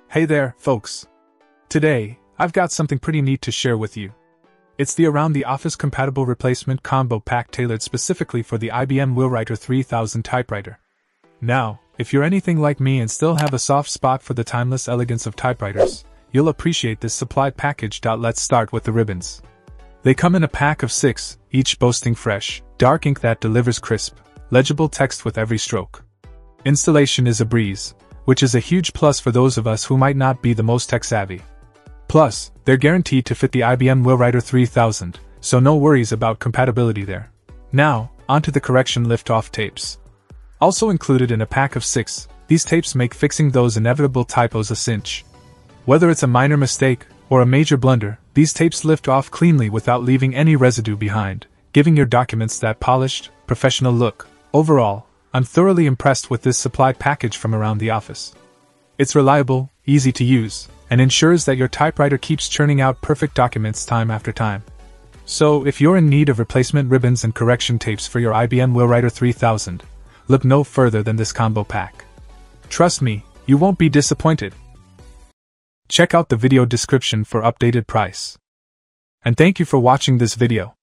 Hey there, folks. Today, I've got something pretty neat to share with you. It's the Around the Office Compatible Replacement Combo Pack tailored specifically for the IBM Wheelwriter 3000 typewriter. Now, if you're anything like me and still have a soft spot for the timeless elegance of typewriters, you'll appreciate this supplied package. Let's start with the ribbons. They come in a pack of 6, each boasting fresh, dark ink that delivers crisp, legible text with every stroke. Installation is a breeze, which is a huge plus for those of us who might not be the most tech-savvy. Plus, they're guaranteed to fit the IBM Wheelwriter 3000, so no worries about compatibility there. Now, onto the correction lift-off tapes. Also included in a pack of 6, these tapes make fixing those inevitable typos a cinch. Whether it's a minor mistake or a major blunder, these tapes lift off cleanly without leaving any residue behind, giving your documents that polished, professional look. Overall, I'm thoroughly impressed with this supplied package from Around the Office. It's reliable, easy to use, and ensures that your typewriter keeps churning out perfect documents time after time. So, if you're in need of replacement ribbons and correction tapes for your IBM Wheelwriter 3000, look no further than this combo pack. Trust me, you won't be disappointed. Check out the video description for updated price. And thank you for watching this video.